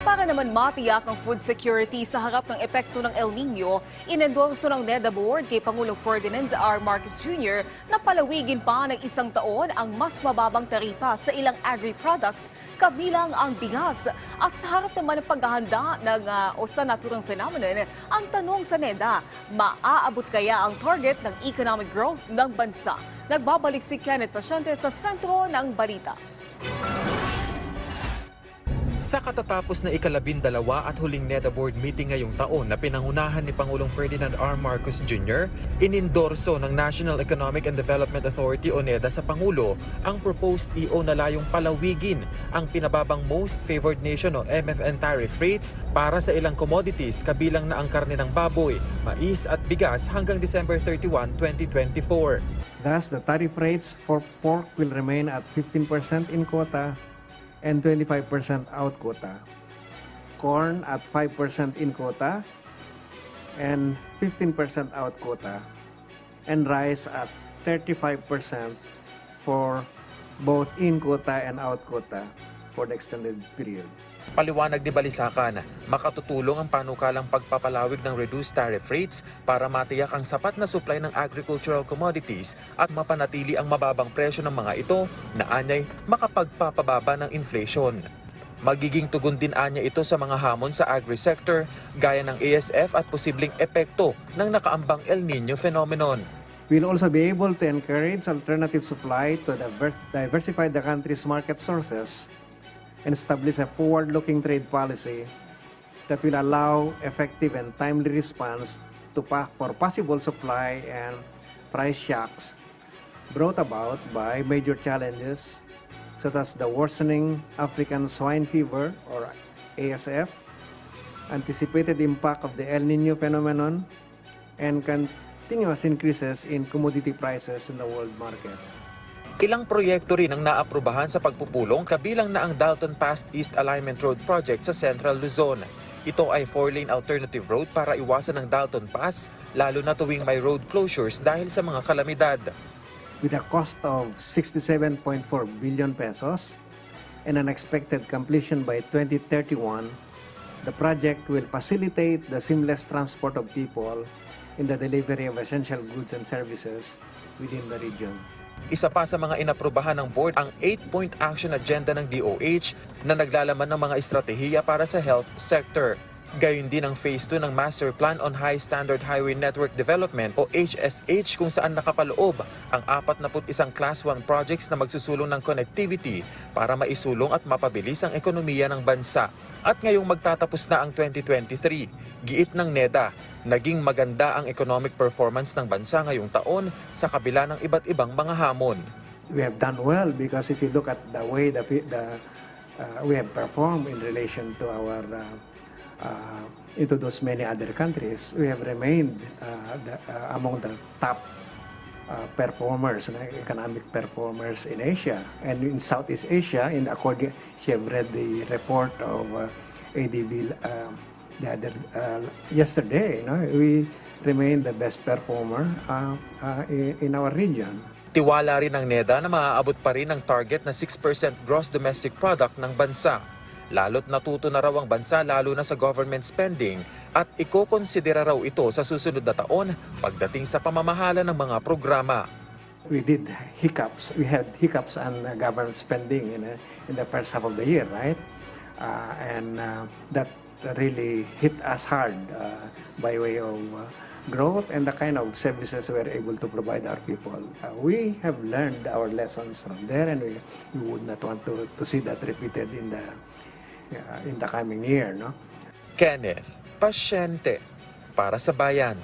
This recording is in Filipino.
Para naman matiyak ang food security sa harap ng epekto ng El Nino, inendorso ng NEDA Board kay Pangulong Ferdinand R. Marcos Jr. na palawigin pa ng isang taon ang mas mababang taripa sa ilang agri-products kabilang ang bigas. At sa harap naman ng paghahanda o sa naturang phenomenon, ang tanong sa NEDA, maaabot kaya ang target ng economic growth ng bansa? Nagbabalik si Kenneth Pasyente sa sentro ng balita. Sa katatapos na ika-12 at huling NEDA Board meeting ngayong taon na pinangunahan ni Pangulong Ferdinand R. Marcos Jr., inindorso ng National Economic and Development Authority o NEDA sa Pangulo ang proposed EO na layong palawigin ang pinababang Most Favored Nation o MFN tariff rates para sa ilang commodities kabilang na ang karne ng baboy, mais at bigas hanggang December 31, 2024. Thus, the tariff rates for pork will remain at 15% in quota and 25% out quota. Corn at 5% in quota and 15% out quota. And rice at 35% for both in quota and out quota for the extended period. Paliwanag ni Balisacan, makatutulong ang panukalang pagpapalawig ng reduced tariff rates para matiyak ang sapat na supply ng agricultural commodities at mapanatili ang mababang presyo ng mga ito na anyay makapagpapababa ng inflation. Magiging tugon din anya ito sa mga hamon sa agri-sector gaya ng ASF at posibleng epekto ng nakaambang El Nino phenomenon. We'll also be able to encourage alternative supply to diversify the country's market sources and establish a forward-looking trade policy that will allow effective and timely response for possible supply and price shocks brought about by major challenges such as the worsening African swine fever or ASF, anticipated impact of the El Nino phenomenon, and continuous increases in commodity prices in the world market. Ilang proyekto rin ang naaprubahan sa pagpupulong kabilang na ang Dalton Pass East Alignment Road Project sa Central Luzon. Ito ay 4-lane alternative road para iwasan ang Dalton Pass, lalo na tuwing may road closures dahil sa mga kalamidad. With a cost of 67.4 billion pesos and an expected completion by 2031, the project will facilitate the seamless transport of people in the delivery of essential goods and services within the region. Isa pa sa mga inaprubahan ng board ang 8-point action agenda ng DOH na naglalaman ng mga estratehiya para sa health sector. Gayon din ang Phase 2 ng Master Plan on High Standard Highway Network Development o HSH kung saan nakapaloob ang 41 Class 1 projects na magsusulong ng connectivity para maisulong at mapabilis ang ekonomiya ng bansa. At ngayong magtatapos na ang 2023, giit ng NEDA, naging maganda ang economic performance ng bansa ngayong taon sa kabila ng iba't ibang mga hamon. We have done well because if you look at the way we have performed in relation to our into those many other countries, we have remained among the top performers, economic performers in Asia and in Southeast Asia. She have read the report of ADB yesterday. We remain the best performer in our region. Tiwala rin ng NEDA na maaabot pa rin ang target na 6% gross domestic product ng bansa. Lalo't natuto na raw ang bansa lalo na sa government spending at ikokonsidera raw ito sa susunod na taon pagdating sa pamamahala ng mga programa. We had hiccups on government spending in the first half of the year, right? That really hit us hard by way of growth and the kind of services we're able to provide our people. We have learned our lessons from there, and we would not want to see that repeated in the coming year, no? Kenneth Pasyente para sa Bayan.